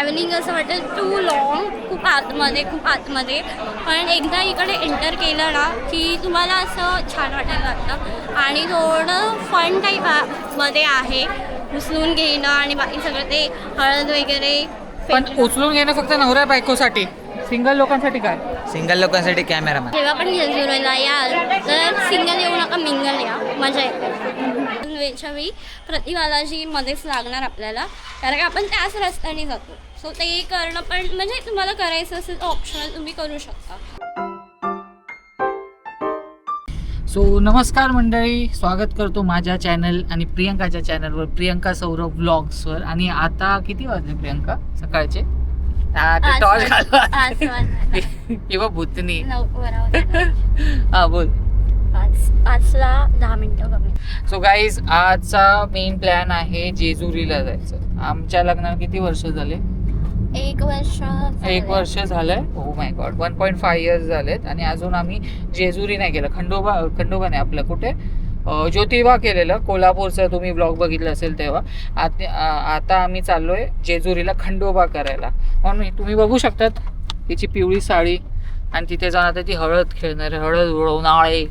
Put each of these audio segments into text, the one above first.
Travelling असं वाटेल too long, खूप आतमध्ये पण एकदा इकडे एंटर केलं ना की तुम्हाला असं छान वाटायला लागतं. आणि थोडं फन टाईप मध्ये आहे, उचलून घेणं आणि बाकी सगळं ते हळद वगैरे. पण उचलून घेणं फक्त नवऱ्या बायकोसाठी, सिंगल लोकांसाठी काय? सिंगल लोकांसाठी कॅमेरामॅन. जेव्हा पण जेजुरीला याल तर सिंगल येऊ नका, मिंगल या, मजा येते. वेळच्या वेळी प्रतिबालाजी मध्येच लागणार आपल्याला, कारण की आपण त्याच रस्त्याने जातो. सो ते करणं पण म्हणजे तुम्हाला करायचं असेल तर ऑप्शनल तुम्ही करू शकता. सो नमस्कार मंडळी, स्वागत करतो माझ्या चॅनल आणि प्रियंकाच्या चॅनलवर, प्रियंका सौरभ व्लॉग्सवर. आणि आता किती वाजले प्रियंका? सकाळचे टॉर्च किंवा भूतनी. हा बोल. 5ला 10 मिनिटं कमी. सो गाईज, आजचा मेन प्लॅन आहे जेजुरीला जायचं. आमच्या लग्नाला किती वर्ष झाले? 1 वर्ष झालंय. ओ माय गॉड, 1.5 इयर्स झालेत आणि अजून आम्ही जेजुरी नाही गेलं. खंडोबा नाही, आपलं कुठे ज्योतिबा केलेलं कोल्हापूरचं, तुम्ही ब्लॉग बघितलं असेल तेव्हा. आता आम्ही चाललोय जेजुरीला खंडोबा करायला. म्हणून तुम्ही बघू शकतात तिची पिवळी साडी आणि तिथे जाऊन आता ती हळद खेळणार, हळद उडवणाळे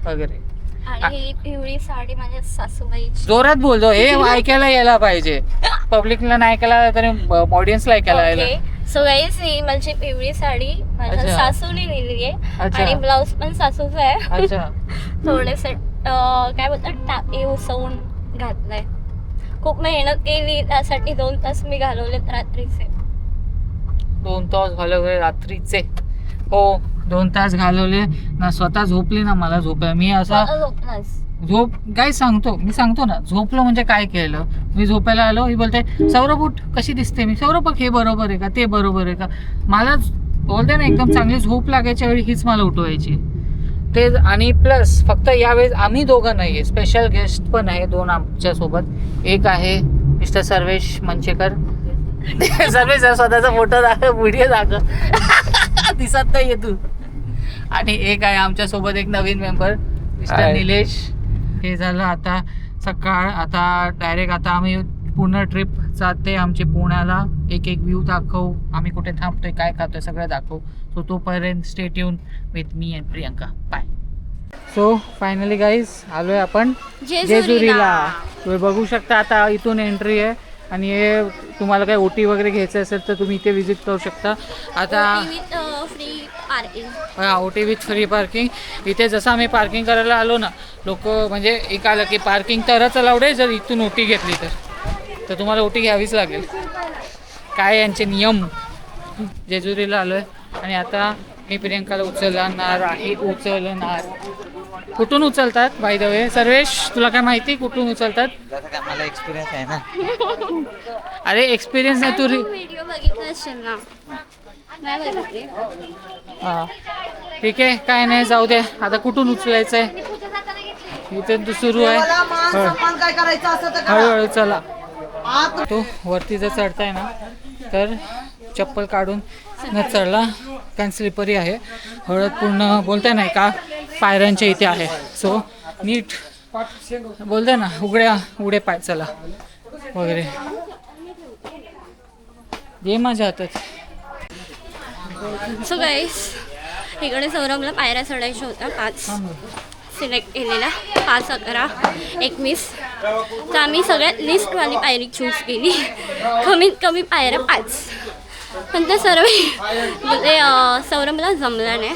वगैरे. आणि ही पिवळी साडी माझ्या सासूबाईची. जोरात बोलतो, हे ऐकायला यायला पाहिजे. पब्लिकला नाही ऐकायला तरी ऑडियन्सला ऐकायला यायला. सो गाईस, ही माझी पिवळी साडी माझ्या सासूने दिली आहे आणि ब्लाऊज पण सासूचा आहे. अच्छा. थोडेसे काय बोलतात उसवून घातलंय. खूप मेहनत केली त्यासाठी. 2 तास मी घालवलेत रात्रीचे. 2 तास घालवले रात्रीचे? हो, 2 तास घालवले ना. स्वतः झोपली ना, मला झोपाय. मी असा झोप काय मी सांगतो ना, झोपलो म्हणजे काय केलं. मी झोपायला आलो, ही बोलते सौरभ उठ, कशी दिसते मी? सौरभ हे बरोबर आहे का, ते बरोबर आहे का? मला बोलते ना, एकदम चांगली झोप लागायच्या वेळी हीच मला उठवायची. ते आणि प्लस फक्त यावेळेस आम्ही दोघं नाहीये, स्पेशल गेस्ट पण आहे 2 आमच्या सोबत. एक आहे मिस्टर सर्वेश मंचेकर. सर्वेश स्वतःचा फोटो दाखव, व्हिडिओ दाखव, दिसत नाहीये तू. आणि एक आहे आमच्या सोबत एक नवीन मेंबर मिस्टर निलेश. हे झालं आता सकाळ. आता डायरेक्ट आता आम्ही पूर्ण ट्रिप जाते आमची पुण्याला. एक व्ह्यू दाखवू, आम्ही कुठे थांबतोय, काय खातोय, सगळं दाखवू. सो तोपर्यंत stay tuned with me and Priyanka. Bye. So finally guys, आलोय आपण जेजुरीला. तुम्ही बघू शकता आता इथून एंट्री आहे. आणि हे तुम्हाला काही ओटी वगैरे घ्यायचं असेल तर तुम्ही इथे विजिट करू शकता. आता ओटी विथ फ्री पार्किंग. इथे जसं आम्ही पार्किंग करायला आलो ना, लोक म्हणजे एक आलं की पार्किंग तरच अलाउड आहे जर इथून ओटी घेतली तर तुम्हाला ओटी घ्यावीच लागेल. काय यांचे नियम. जेजुरीला आलोय आणि आता मी प्रियंकाला उचलणार. कुठून उचलतात बाय द वे? सर्वेश, तुला काय माहिती कुठून उचलतात? मला एक्सपिरियन्स आहे ना. अरे एक्सपिरियन्स नाही, तू व्हिडिओ बघितला असेल ना. हां ठीक आहे, काय नाही, जाऊ दे. आता कुठून उचलायचं आहे? इथे सुरू आहे. हळूहळू चला. तो वरती जर चढताय ना तर चप्पल काढून न चढला, कारण स्लिपरी आहे. हळद पूर्ण बोलताय नाही का पायऱ्यांच्या इथे आहे. सो नीट बोलताय ना, उघडे पाय चला वगैरे. दे माझ्या हातात. सो गाईस, इकडे सौरभला पायऱ्या चढायच्या होत्या 5 सिलेक्ट केलेल्या, 5, 11, 21. तर आम्ही सगळ्यात लिस्टवाली पायरी चूज केली. कमीत कमी पायऱ्या 5. पण ते सर्व म्हणजे सौरभला जमलं नाही.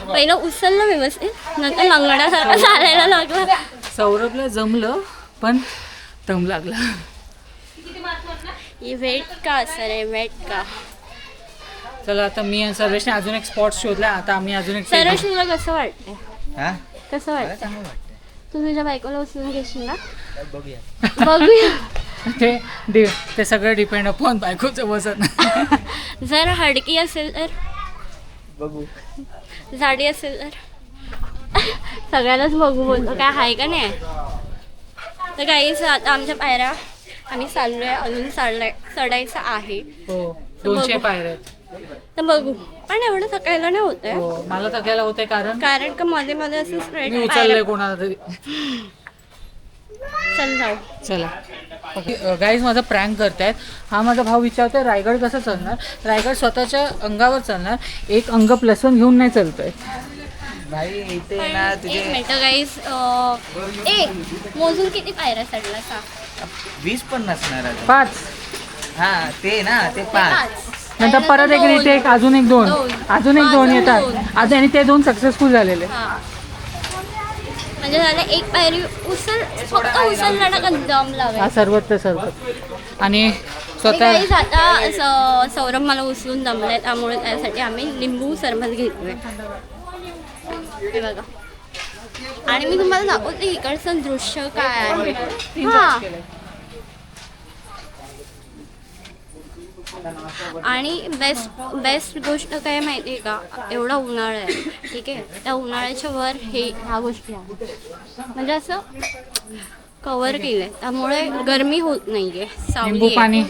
पहिलं उचललं व्यवस्थित, नंतर लंगड्यासारखं चालायला लागलं. सौरभला जमलं पण दम लागला. वेट का असं रे, वेट का. चला आता मी आणि सर्वेशने अजून एक स्पॉट शोधला. आता आम्ही अजून एक सर्वेश, तुला कसं वाटतंय? कसं वाटतं? तू तुझ्या बायकोला उचलून घेशील ना? बघूया. ते सगळं डिपेंड अपॉन बायकोचं वजन. जर हडकी असेल तर बघू, जाडी असेल तर सगळ्यालाच बघू बोलतो, काय आहे का नाही. तर काहीच आता आमच्या पायऱ्या आम्ही चाललोय, अजून चढायचं आहे. हो, 200 पायऱ्या. तर बघू, पण एवढं थकायला नाही होतंय. मला थकायला होतंय कारण का मध्ये मध्ये असं स्ट्रेट मी उचललंय कोणाला तरी. चल जाऊ. चला. गाईज माझा प्रँक करतायत. हा माझा भाऊ विचारतोय रायगड कसं चालणार. रायगड स्वतःच्या अंगावर चालणार, एक अंग +1 घेऊन नाही चालतोय. भाई इथे ना तुझे एक मिनिट गाईस, मोजून किती पायऱ्या चढला सांग. 20 पण नसणार आता. 5 हा ते ना ते 5. नंतर परत एक रिटेक, अजून एक 2, अजून एक 2 येतात. आता आणि ते 2 सक्सेसफुल झालेले. म्हणजे झालं एक पायरी फक्त उचलला का दम लावायचा. हा सर्वत्र सर्व. आणि स्वतः गाईस आता सौरभ मला उचलून दमलाय, त्यामुळे त्यासाठी आम्ही लिंबू सरबत घेतोय. हे बघा. आणि मी तुम्हाला दाखवते इकडचं दृश्य काय आहे. हा. आणि बेस्ट गोष्ट काय माहिती आहे का, एवढा उन्हाळा आहे ठीक आहे, त्या उन्हाळ्याच्या वर ह्या गोष्टी आहेत, म्हणजे असं कव्हर केलंय, त्यामुळे गरमी होत नाहीये, सावली लिंबू आहे. पाणी.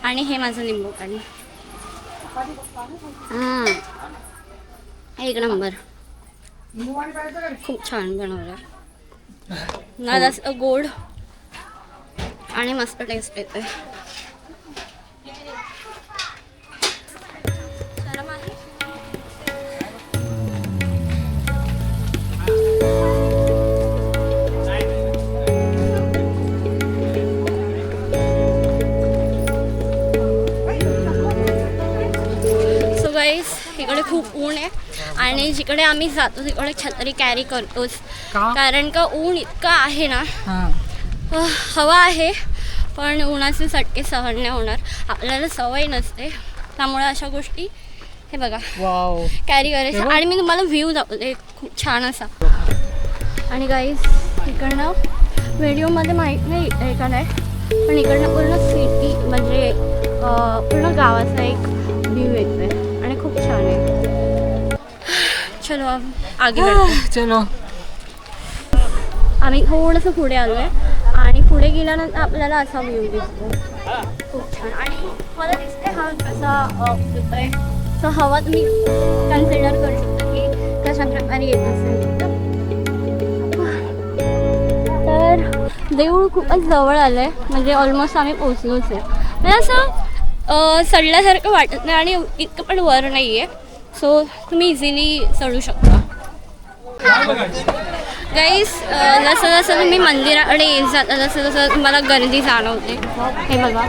आणि हे माझं लिंबू पाणी. एक नंबर, खूप छान बनवलं ना, जास्त गोड आणि मस्त टेस्ट येतोय. इकडे खूप ऊन आहे आणि जिकडे आम्ही जातो तिकडे छत्री कॅरी करतोच, कारण का ऊन इतकं आहे ना. हवा आहे पण उन्हाचे चटके सहन नाही होणार, आपल्याला सवय नसते, त्यामुळे अशा गोष्टी हे बघा कॅरी करायचं. आणि मी तुम्हाला व्ह्यू दाखवते खूप छान असा. आणि गाईज इकडनं व्हिडिओमध्ये माहीत नाही आहे का नाही, पण इकडनं पूर्ण सिटी म्हणजे पूर्ण गावाचा एक व्ह्यू येतोय आणि खूप छान आहे. चलो आगे चलो. आम्ही थोडंसं पुढे आलो आहे आणि पुढे गेल्यानंतर आपल्याला असा व्ह्यू दिसतो खूप छान. आणि मला दिसते हा कसा येतोय, सो हवा तुम्ही कन्सिडर करू शकता की कशा प्रकारे येत असेल. तर देऊळ खूपच जवळ आलं आहे, म्हणजे ऑलमोस्ट आम्ही पोचलोच आहे. म्हणजे असं चढल्यासारखं वाटत नाही आणि इतकं पण वर नाही आहे, सो तुम्ही इझिली चढू शकता. गाईस जसं जसं तुम्ही मंदिराकडे येत जाता तसं तसं तुम्हाला गर्दी जाणवते. हे बघा.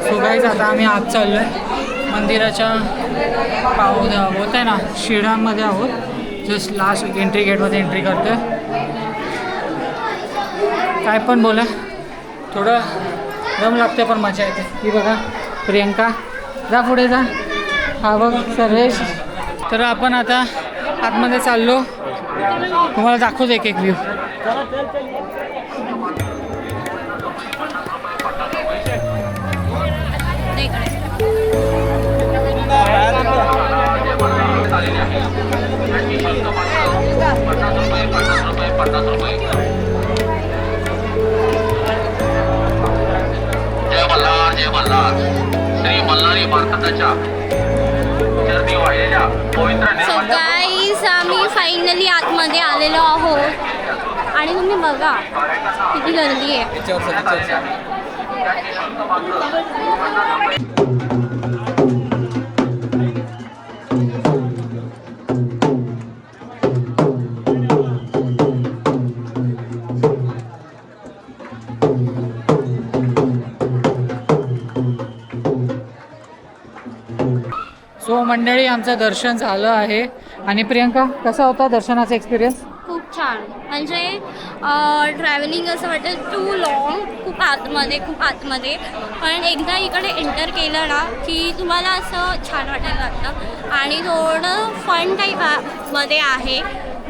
सो गाईज आता आम्ही आत चाललो आहे मंदिराच्या बोलत आहे ना शिडांमध्ये आहोत. जस्ट लास्ट एंट्री गेटमध्ये एंट्री करतो आहे. काय पण बोला, थोडं दम लागते पण मजा येते. ही बघा प्रियंका, जा पुढे जा. हा बघ सर्वेश. तर आपण आता आतमध्ये चाललो, तुम्हाला दाखवतो एक एक व्ह्यू. जय मल्हार श्री मल्हारी मार्तंडाच्या चरणी वाहिलेल्या पवित्र सो गाईज आम्ही फायनली आतमध्ये आलेलो आहोत आणि तुम्ही बघा किती गर्दी आहे. सो मंडळी आमचं दर्शन झालं आहे. आणि प्रियंका कसा होता दर्शनाचा एक्सपिरियन्स? खूप छान, म्हणजे ट्रॅव्हलिंग असं वाटतं टू लॉंग, खूप आतमध्ये, पण एकदा इकडे एंटर केलं ना की तुम्हाला असं छान वाटायला लागतं. आणि थोडं फन टाईप मध्ये आहे,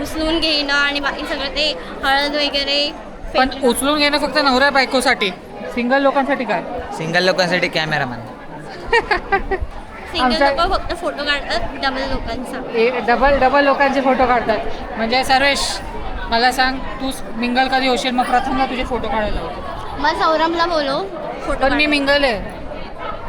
उचलून घेणं आणि बाकी सगळं ते हळद वगैरे. पण उचलून घेणं फक्त नवऱ्या बायकोसाठी, सिंगल लोकांसाठी काय? सिंगल लोकांसाठी कॅमेरामॅन. सिंगल लोक फक्त फोटो काढतात, डबल लोकांचा डबल लोकांचे फोटो काढतात. म्हणजे सर्वेश मला सांग तू मिंगल कधी होशील, मग प्रथमला तुझे फोटो काढायला होते. मग सौरभला बोलो फोटो पण मी मिंगल आहे.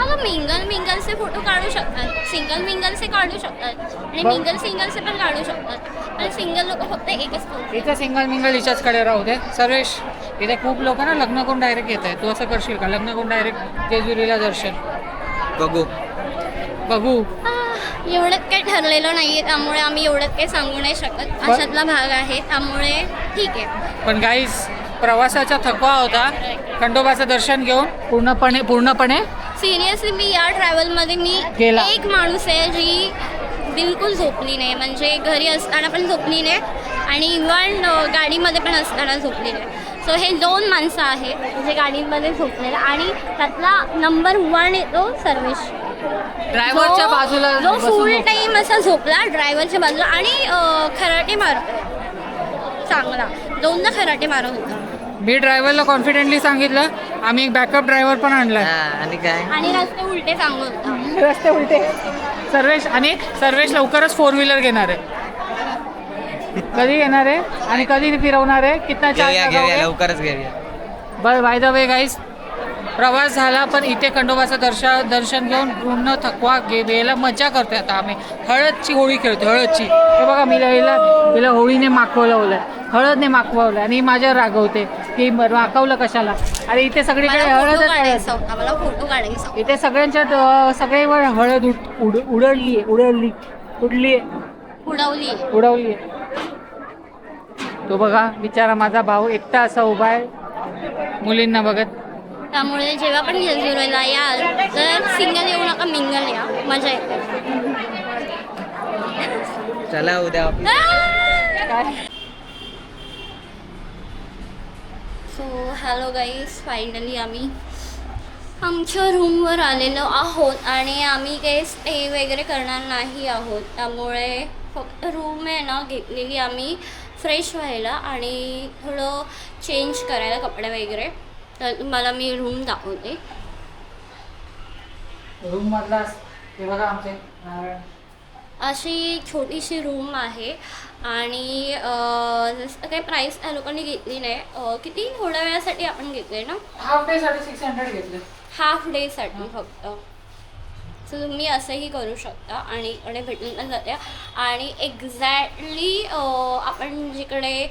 अगं मिंगलचे फोटो काढू शकतात, सिंगलचे काढू शकतात आणि सिंगलचे पण काढू शकतात. आणि सिंगल लोक फक्त एकच फोटो. इथं सिंगल मिंगल हिच्याचकडे राहू दे. सर्वेश, इथे खूप लोक ना लग्न करून डायरेक्ट येत आहे. तू असं करशील का, लग्न करून डायरेक्ट जेजुरीला दर्शन? बघू. एवढं काही ठरलेलं नाहीये, त्यामुळे आम्ही एवढं काही सांगू नाही शकत. अशातला भाग आहे, त्यामुळे ठीक आहे. पण गाईस, प्रवासाचा थकवा होता. खंडोबाचं दर्शन घेऊन पूर्णपणे सिरियसली मी या ट्रॅव्हलमध्ये गेला. एक माणूस आहे जी बिलकुल झोपली नाही, म्हणजे घरी असताना पण झोपली नाही आणि इव्हन गाडीमध्ये पण असताना झोपली नाही. सो हे 2 माणसं आहेत जे गाडीमध्ये झोपलेले आणि त्यातला नंबर 1 येतो सर्वेश, ड्रायव्हरच्या बाजूला जो बसून फुल होता. टाईम असा झोपला ड्रायव्हरच्या बाजूला आणि खराटे मारतो चांगला, 2दा खराटे मारत होता. मी ड्रायव्हरला कॉन्फिडेंटली सांगितलं, आम्ही एक बॅकअप ड्रायव्हर पण आणलाय. आणि काय आणि रस्ते उलटे सांगत होता. रस्ते उलटे. सर्वेश लवकरच 4 व्हीलर घेणार आहे. कधी घेणार आहे आणि कधी फिरवणार आहे? कितना घेऊया चार्ज? लवकरच घेऊया. बाय द वे गाईज, प्रवास झाला पण इथे खंडोबाचं दर्शन घेऊन पूर्ण थकवा गेला. मजा करतोय आता आम्ही. हळदची होळी खेळतो, हळदची. हे बघा, मी हिला होळीने माखवलं, हळदने माखवलं आणि माझ्यावर रागवते की माखवलं कशाला. अरे इथे सगळीकडे हळदच हळद. मला फोटो काढायचा. इथे सगळ्यांच्या सगळीवर हळद उडवली आहे. तो बघा बिचारा माझा भाऊ एकटा असा उभा आहे मुलींना बघत. त्यामुळे जेव्हा पण जेजुरीला याल तर सिंगल येऊ नका, मिंगल या, मजा येते. चला उद्या सो हॅलो गाईज, फायनली आम्ही आमच्या रूमवर आलेलो आहोत आणि आम्ही काही स्टे वगैरे करणार नाही आहोत. त्यामुळे फक्त रूम आहे ना घेतलेली आम्ही फ्रेश व्हायला आणि थोडं चेंज करायला कपडे वगैरे. तर तुम्हाला मी रूम दाखवते. रूम मधला हे बघा आमचे अशी छोटीशी रूम आहे आणि जसं काही प्राईस त्या लोकांनी घेतली नाही. किती थोड्या वेळासाठी आपण घेतले ना, हाफ डे साठी 600 घेतले. हाफ डेसाठी फक्त. सो तुम्ही असंही करू शकता आणि इकडे भेटून पण जाते. आणि एक्झॅक्टली आपण जिकडे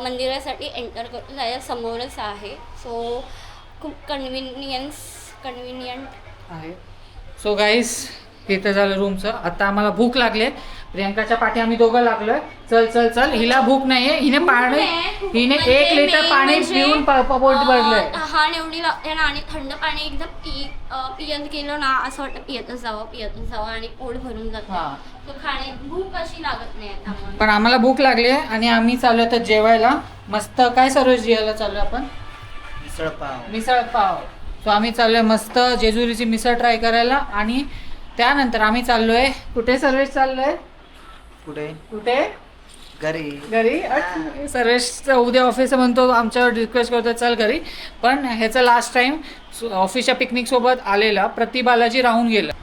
मंदिरासाठी एंटर करतो त्याच्या समोरच आहे. सो खूप कन्व्हिनियंट आहे. सो गाईस, इथं झालं रूमचं. आता आम्हाला भूक लागली. प्रियंकाच्या पाठी आम्ही दोघं लागलोय. चल. हिला भूक नाहीये. हिने 1 लिटर पाणी पिऊन पोट भरलंय. तहान एवढी लागते ना आणि थंड पाणी एकदम पियत गेलं ना असं वाटतं पियतच जावं आणि पोट भरून जातं. तो भूक अशी लागत नाही आता. पण आम्हाला भूक लागली आहे आणि आम्ही चालू आता जेवायला. मस्त काय सर्वेश जेवायला चालू आपण? मिसळ पाव. सो आम्ही चाललोय मस्त जेजुरीची मिसळ ट्राय करायला आणि त्यानंतर आम्ही चाललोय कुठे? सर्वेश चाललोय कुठे? घरी. सर्वेश उद्या ऑफिस म्हणतो, आमच्यावर रिक्वेस्ट करतो चल घरी. पण ह्याचं लास्ट टाइम ऑफिसच्या पिकनिक सोबत आलेला प्रतिबालाजी राहून गेलं.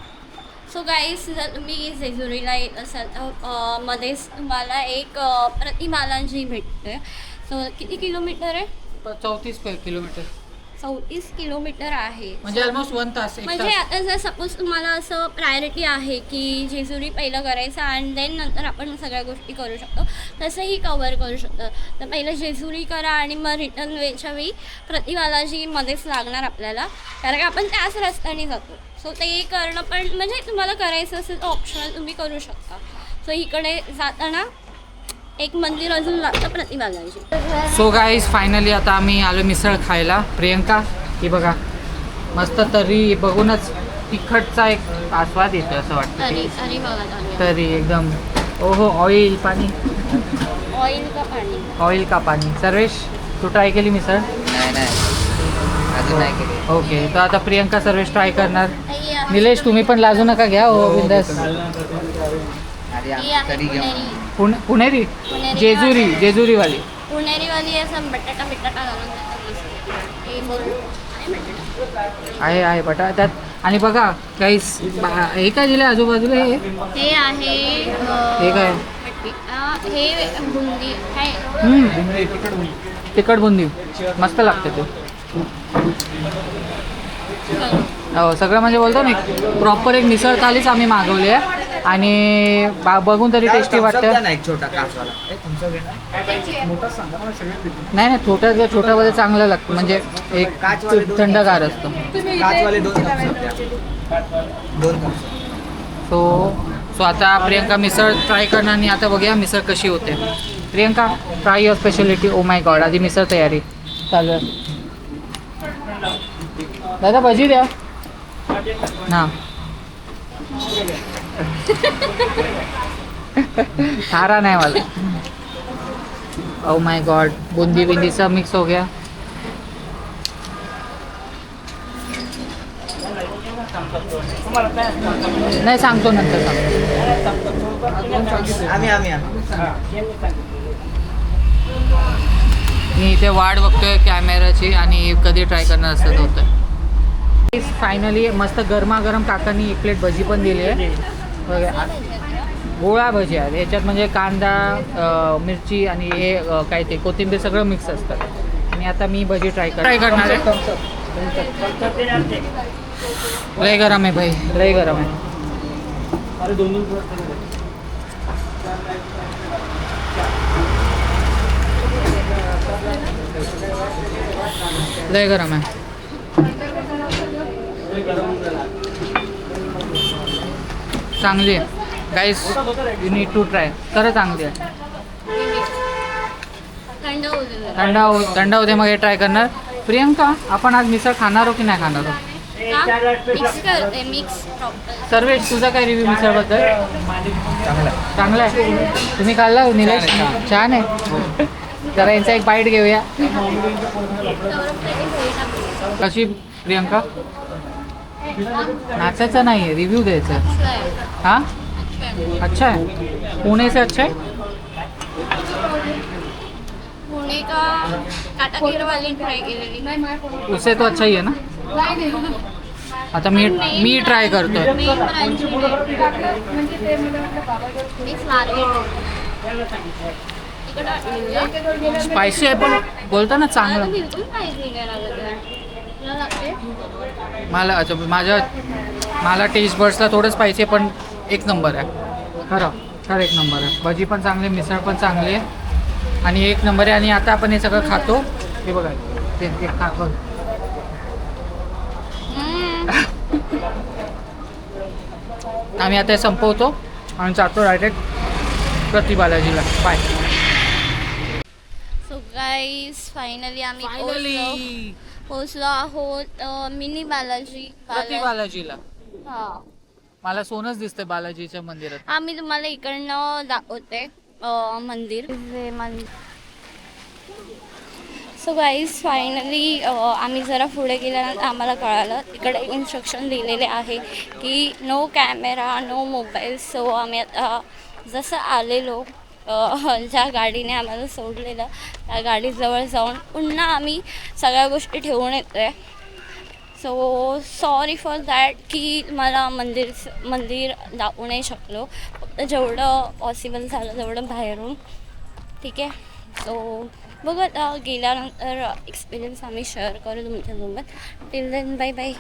सो गाईस, जर तुम्ही जेजुरीला येत असाल तर मध्येच तुम्हाला एक प्रतिबालाजी भेटते. सो किती किलोमीटर आहे? 34 किलोमीटर. 34 किलोमीटर आहे. म्हणजे ऑलमोस्ट 1 तास. म्हणजे आता जर सपोज तुम्हाला असं प्रायोरिटी आहे की जेजुरी पहिलं करायचं आणि देन नंतर आपण सगळ्या गोष्टी करू शकतो, तसंही कवर करू शकतो. तर पहिलं जेजुरी करा आणि मग रिटर्न वेच्या वेळी प्रतिबालाजी मध्येच लागणार आपल्याला, कारण की आपण त्याच रस्त्याने जातो. सो ते करणं पण म्हणजे तुम्हाला करायचं असेल तर ऑप्शनल तुम्ही करू शकता. सो इकडे जाताना एक मंदिर अजून लागतं प्रतिबालाजी. सो गाईज, फायनली आता आम्ही आलो मिसळ खायला. प्रियंका ही बघा मस्त तरी बघूनच तिखटचा एक आस्वाद येतो असं वाटतं. तरी एकदम ओहो. ऑइल का पाणी. सर्वेश, तू ट्राय केली मिसळ? नाही अजून नाही केली. ओके, तर आता प्रियंका सर्वेश ट्राय करणार. निलेश, तुम्ही पण लाजू नका, घ्या. हो बिंदास. पुणेरी जेजुरीवाली असं बटाटा आहे बटाटा त्यात. आणि बघा काहीच हे काय दिलं आजूबाजूला? हे आहे काय? स्पेशालिटी हे बुंदी काय तिखट बुंदी मस्त लागते ते. हो सगळं म्हणजे बोलतो ना प्रॉपर एक मिसळ थालीच आम्ही मागवली आहे आणि बघून तरी टेस्टी वाटतं. ना एक छोटा काचवाला नाही छोट्यामध्ये चांगलं लागतं म्हणजे एक काचवाले दोन थंडगार असतं. काचवाले 2 कप. सो आता प्रियंका मिसळ ट्राय करणार आणि आता बघूया मिसळ कशी होते. Priyanka try your speciality. Oh my God आधी मिसळ तयारी चालू आहे. दादा भजी द्या ना. खारा नहीं वाला. Oh my God Bundi bindi sub mix हो गया. नाही सांगतो नंतर सांगतो. आम्ही मी इथे वाट बघतोय कॅमेराची आणि कधी ट्राय करणार असं होतं. फायनली मस्त गरमागरम काकांनी एक प्लेट भजी पण दिली आहे. गोळा भजी आहेत याच्यात म्हणजे कांदा मिरची आणि हे काय ते कोथिंबीर सगळं मिक्स असतं. आणि आता मी भजी ट्राय करणार आहे. लय गरम आहे भाई लय गरम आहे. लय गरम आहे. चांगली आहे गाईस यू नीड टू ट्राय. खरं चांगली आहे. थंड होते मग हे ट्राय करणार. प्रियंका आपण आज मिसळ खाणार हो की नाही खाणार हो? मिक्स करते मिक्स प्रॉपर. सर्वेश तुझा काय रिव्ह्यू मिसळबद्दल? चांगला आहे. तुम्ही खाल्ला निलेश? छान आहे. जरा यांचा एक बाईट घेऊया. कशी प्रियंका? नाचायचं नाही रिव्ह्यू द्यायचा. हाँ अच्छा है. पुणे से अच्छा है. पुणे का काटाकीर वाली ट्राय केलेली उससे तो अच्छा ही है ना. आता मी ट्राय करतोय. स्पायसी आहे पण बोलतो ना चांगलं. मला मला टेस्ट बर्ड्सला थोडं स्पायसी आहे पण एक नंबर आहे. खरं एक नंबर आहे. भजी पण चांगली मिसळ पण चांगली आहे आणि एक नंबर आहे. आणि आता आपण हे सगळं खातो. हे बघा ते खातो. आम्ही आता संपवतो आणि जातो डायरेक्ट प्रति बालाजीला. बाय. सो गाईज फायनली आम्ही पोचलो आहोत मिनी बालाजी. प्रति बालाजीला. हा मला सोनच दिसतंय बालाजीच्या मंदिरात. आम्ही तुम्हाला इकडनं दाखवते मंदिर. सो गाईज फायनली आम्ही जरा पुढे गेल्यानंतर आम्हाला कळालं इकडे इन्स्ट्रक्शन लिहिलेले आहे की no camera no mobile. So आम्ही आता जसं आलेलो ज्या गाडीने आम्हाला सोडलेलं त्या गाडीजवळ जाऊन पुन्हा आम्ही सगळ्या गोष्टी ठेवून येतो आहे. सो सॉरी फॉर दॅट की मला मंदिर दाखवू नाही शकलो. फक्त जेवढं पॉसिबल झालं तेवढं बाहेरून. ठीक आहे. सो बघत गेल्यानंतर एक्सपिरियन्स आम्ही शेअर करू तुमच्यासोबत. Till then bye bye.